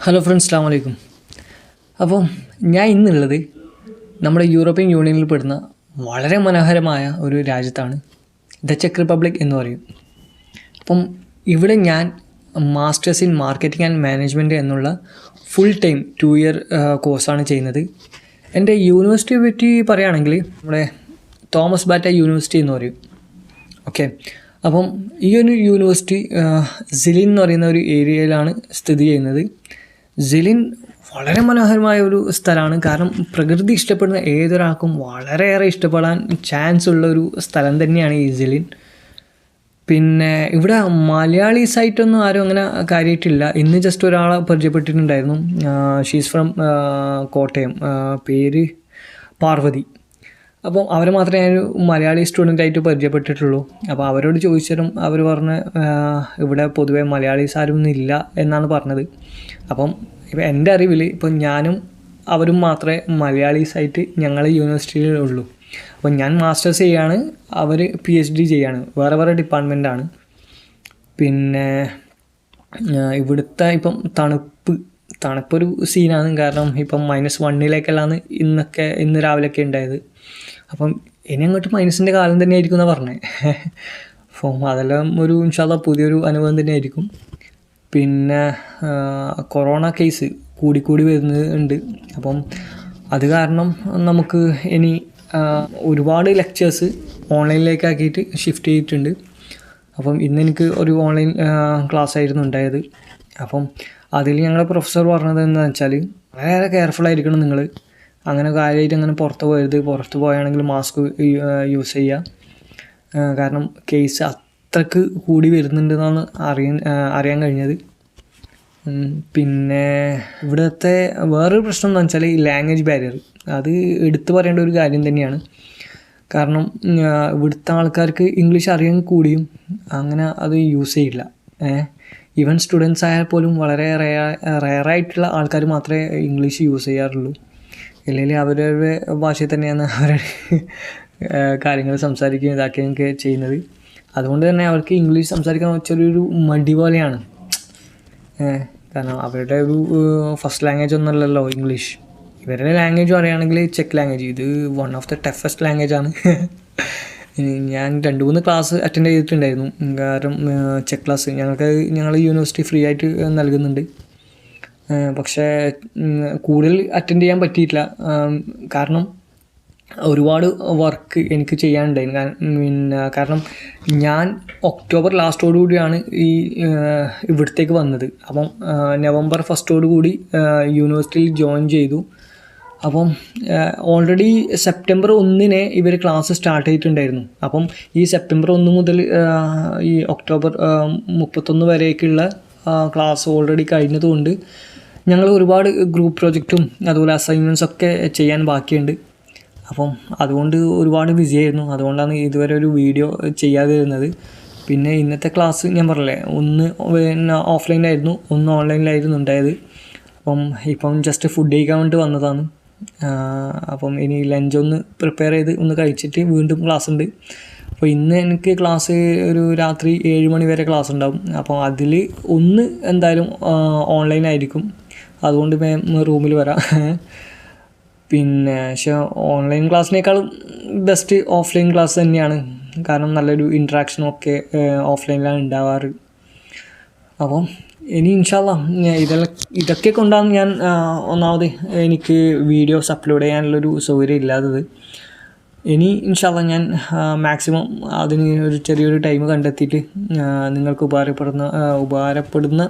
Hello friends, അസ്സലാമു അലൈക്കും. അപ്പം ഞാൻ ഇന്നുള്ളത് നമ്മുടെ യൂറോപ്യൻ യൂണിയനിൽ പെടുന്ന വളരെ മനോഹരമായ ഒരു രാജ്യത്താണ്, ദ ചെക്ക് റിപ്പബ്ലിക് എന്ന് പറയും. അപ്പം ഇവിടെ ഞാൻ masters in marketing and management എന്നുള്ള ഫുൾ ടൈം 2 ഇയർ കോഴ്സാണ് ചെയ്യുന്നത്. എൻ്റെ യൂണിവേഴ്സിറ്റിയെ പറ്റി പറയുകയാണെങ്കിൽ നമ്മുടെ തോമസ് ബാറ്റ യൂണിവേഴ്സിറ്റി എന്ന് പറയും. ഓക്കെ, അപ്പം ഈ ഒരു യൂണിവേഴ്സിറ്റി സിലിൻ എന്ന് പറയുന്ന ഒരു ഏരിയയിലാണ് സ്ഥിതി ചെയ്യുന്നത്. സിലിൻ വളരെ മനോഹരമായ ഒരു സ്ഥലമാണ്. കാരണം പ്രകൃതി ഇഷ്ടപ്പെടുന്ന ഏതൊരാൾക്കും വളരെയേറെ ഇഷ്ടപ്പെടാൻ ചാൻസ് ഉള്ള ഒരു സ്ഥലം തന്നെയാണ് ഈ സിലിൻ. പിന്നെ ഇവിടെ മലയാളീസായിട്ടൊന്നും ആരും അങ്ങനെ കാര്യമായിട്ടില്ല. ഇന്ന് ജസ്റ്റ് ഒരാളെ പരിചയപ്പെട്ടിട്ടുണ്ടായിരുന്നു. ഷീസ് ഫ്രം കോട്ടയം, പേര് പാർവതി. അപ്പം അവരെ മാത്രമേ ഞാനൊരു മലയാളി സ്റ്റുഡൻ്റായിട്ട് പരിചയപ്പെട്ടിട്ടുള്ളൂ. അപ്പോൾ അവരോട് ചോദിച്ചാലും അവർ പറഞ്ഞ് ഇവിടെ പൊതുവെ മലയാളീസ് ആരൊന്നും ഇല്ല എന്നാണ് പറഞ്ഞത്. അപ്പം ഇപ്പം എൻ്റെ അറിവിൽ ഇപ്പം ഞാനും അവരും മാത്രമേ മലയാളീസായിട്ട് ഞങ്ങളെ യൂണിവേഴ്സിറ്റിയിലുള്ളൂ. അപ്പം ഞാൻ മാസ്റ്റേഴ്സ് ചെയ്യാണ്, അവർ PhD ചെയ്യാണ്. വേറെ വേറെ ഡിപ്പാർട്ട്മെൻറ്റാണ്. പിന്നെ ഇവിടുത്തെ ഇപ്പം തണുപ്പൊരു സീനാണ്. കാരണം ഇപ്പം -1 ഇന്ന് രാവിലെയൊക്കെ ഉണ്ടായത്. അപ്പം ഇനി അങ്ങോട്ട് മൈനസിൻ്റെ കാലം തന്നെ ആയിരിക്കും എന്നാണ് പറഞ്ഞത്. അപ്പം അതെല്ലാം ഒരു ഇൻഷാല്ലാ പുതിയൊരു അനുഭവം തന്നെ ആയിരിക്കും. പിന്നെ കൊറോണ കേസ് കൂടിക്കൂടി വരുന്നുണ്ട്. അപ്പം അത് കാരണം നമുക്ക് ഇനി ഒരുപാട് ലെക്ചേഴ്സ് ഓൺലൈനിലേക്കാക്കിയിട്ട് ഷിഫ്റ്റ് ചെയ്തിട്ടുണ്ട്. അപ്പം ഇന്നെനിക്ക് ഒരു ഓൺലൈൻ ക്ലാസ് ആയിരുന്നു ഉണ്ടായത്. അപ്പം അതിൽ ഞങ്ങളുടെ പ്രൊഫസർ പറഞ്ഞത് എന്താണെന്ന് വെച്ചാൽ വളരെ കെയർഫുള്ളായിരിക്കണം നിങ്ങൾ. അങ്ങനെ കാര്യമായിട്ട് അങ്ങനെ പുറത്ത് പോകരുത്. പുറത്ത് പോയാണെങ്കിൽ മാസ്ക് യൂസ് ചെയ്യുക. കാരണം കേസ് അത്രക്ക് കൂടി വരുന്നുണ്ടെന്നാണ് അറിയാൻ കഴിഞ്ഞത്. പിന്നെ ഇവിടുത്തെ വേറൊരു പ്രശ്നം എന്ന് വെച്ചാൽ ഈ ലാംഗ്വേജ് ബാരിയർ. അത് എടുത്തു പറയേണ്ട ഒരു കാര്യം തന്നെയാണ്. കാരണം ഇവിടുത്തെ ആൾക്കാർക്ക് ഇംഗ്ലീഷ് അറിയാൻ കൂടിയും അങ്ങനെ അത് യൂസ് ചെയ്യില്ല. ഈവൻ സ്റ്റുഡൻസ് ആയാൽ പോലും വളരെ റെയറായിട്ടുള്ള ആൾക്കാർ മാത്രമേ ഇംഗ്ലീഷ് യൂസ് ചെയ്യാറുള്ളൂ. ഇല്ലെങ്കിൽ അവരവരുടെ ഭാഷയിൽ തന്നെയാണ് അവരുടെ കാര്യങ്ങൾ സംസാരിക്കുകയും ഇതാക്കുകയൊക്കെ ചെയ്യുന്നത്. അതുകൊണ്ട് തന്നെ അവർക്ക് ഇംഗ്ലീഷ് സംസാരിക്കാൻ ചെറിയൊരു മടി പോലെയാണ്. കാരണം അവരുടെ ഒരു ഫസ്റ്റ് ലാംഗ്വേജ് ഒന്നുമല്ലല്ലോ ഇംഗ്ലീഷ്. ഇവരുടെ ലാംഗ്വേജും അറിയുകയാണെങ്കിൽ ചെക്ക് ലാംഗ്വേജ്, ഇത് വൺ ഓഫ് ദ ടഫസ്റ്റ് ലാംഗ്വേജാണ്. ഞാൻ 2-3 ക്ലാസ് അറ്റൻഡ് ചെയ്തിട്ടുണ്ടായിരുന്നു. കാരണം ചെക്ക് ക്ലാസ് ഞങ്ങൾ യൂണിവേഴ്സിറ്റി ഫ്രീ ആയിട്ട് നൽകുന്നുണ്ട്. പക്ഷേ കൂടുതൽ അറ്റൻഡ് ചെയ്യാൻ പറ്റിയിട്ടില്ല. കാരണം ഒരുപാട് വർക്ക് എനിക്ക് ചെയ്യാനുണ്ടായിരുന്നു. കാരണം ഞാൻ ഒക്ടോബർ ലാസ്റ്റോടുകൂടിയാണ് ഇവിടത്തേക്ക് വന്നത്. അപ്പം നവംബർ 1 കൂടി യൂണിവേഴ്സിറ്റിയിൽ ജോയിൻ ചെയ്തു. അപ്പം ഓൾറെഡി സെപ്റ്റംബർ 1 ഇവർ ക്ലാസ് സ്റ്റാർട്ട് ചെയ്തിട്ടുണ്ടായിരുന്നു. അപ്പം ഈ സെപ്റ്റംബർ 1 മുതൽ ഈ ഒക്ടോബർ 31 വരേക്കുള്ള ക്ലാസ് ഓൾറെഡി കഴിഞ്ഞതുകൊണ്ട് ഞങ്ങൾ ഒരുപാട് ഗ്രൂപ്പ് പ്രോജക്റ്റും അതുപോലെ അസൈൻമെൻറ്റ്സൊക്കെ ചെയ്യാൻ ബാക്കിയുണ്ട്. അപ്പം അതുകൊണ്ട് ഒരുപാട് ബിസി ആയിരുന്നു. അതുകൊണ്ടാണ് ഇതുവരെ ഒരു വീഡിയോ ചെയ്യാതിരുന്നത്. പിന്നെ ഇന്നത്തെ ക്ലാസ് ഞാൻ പറഞ്ഞില്ലേ, ഒന്ന് ഓഫ്ലൈനായിരുന്നു, ഒന്ന് ഓൺലൈനിലായിരുന്നു ഉണ്ടായത്. ഇപ്പം ജസ്റ്റ് ഫുഡ് കഴിക്കാൻ വേണ്ടി വന്നതാണ്. അപ്പം ഇനി ലഞ്ച് ഒന്ന് പ്രിപ്പയർ ചെയ്ത് ഒന്ന് കഴിച്ചിട്ട് വീണ്ടും ക്ലാസ് ഉണ്ട്. അപ്പോൾ ഇന്ന് എനിക്ക് ക്ലാസ് ഒരു രാത്രി 7 മണി വരെ ക്ലാസ് ഉണ്ടാവും. അപ്പോൾ അതിൽ ഒന്ന് എന്തായാലും ഓൺലൈനായിരിക്കും. അതുകൊണ്ട് റൂമിൽ വരാം. പിന്നെ പക്ഷേ ഓൺലൈൻ ക്ലാസ്സിനേക്കാളും ബെസ്റ്റ് ഓഫ്ലൈൻ ക്ലാസ് തന്നെയാണ്. കാരണം നല്ലൊരു ഇൻട്രാക്ഷനും ഒക്കെ ഓഫ്ലൈനിലാണ് ഉണ്ടാവാറ്. അപ്പം ഇനി ഇൻഷാല്ലാ ഇതൊക്കെ കൊണ്ടാണ് ഞാൻ ഒന്നാമത് എനിക്ക് വീഡിയോസ് അപ്ലോഡ് ചെയ്യാനുള്ളൊരു സൗകര്യം ഇല്ലാത്തത്. ഇനി ഇൻഷാല്ലാ ഞാൻ മാക്സിമം അതിന് ഒരു ചെറിയൊരു ടൈം കണ്ടെത്തിയിട്ട് നിങ്ങൾക്ക് ഉപകാരപ്പെടുന്ന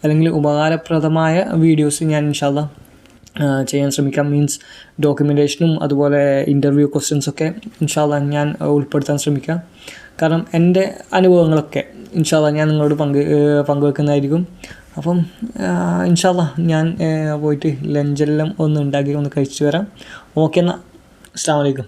അല്ലെങ്കിൽ ഉപകാരപ്രദമായ വീഡിയോസ് ഞാൻ ഇൻഷാല്ലാ ചെയ്യാൻ ശ്രമിക്കാം. മീൻസ് ഡോക്യുമെൻറ്റേഷനും അതുപോലെ ഇൻ്റർവ്യൂ ക്വസ്റ്റ്യൻസൊക്കെ ഇൻഷാല്ലാ ഞാൻ ഉൾപ്പെടുത്താൻ ശ്രമിക്കാം. കാരണം എൻ്റെ അനുഭവങ്ങളൊക്കെ ഇൻഷാല്ലാ ഞാൻ നിങ്ങളോട് പങ്കുവെക്കുന്നതായിരിക്കും. അപ്പം ഇൻഷാല്ലാ ഞാൻ പോയിട്ട് ലഞ്ചെല്ലാം ഒന്ന് ഉണ്ടാക്കി ഒന്ന് കഴിച്ചു വരാം. ഓക്കെ എന്നാൽ, അസ്സലാമു അലൈക്കും.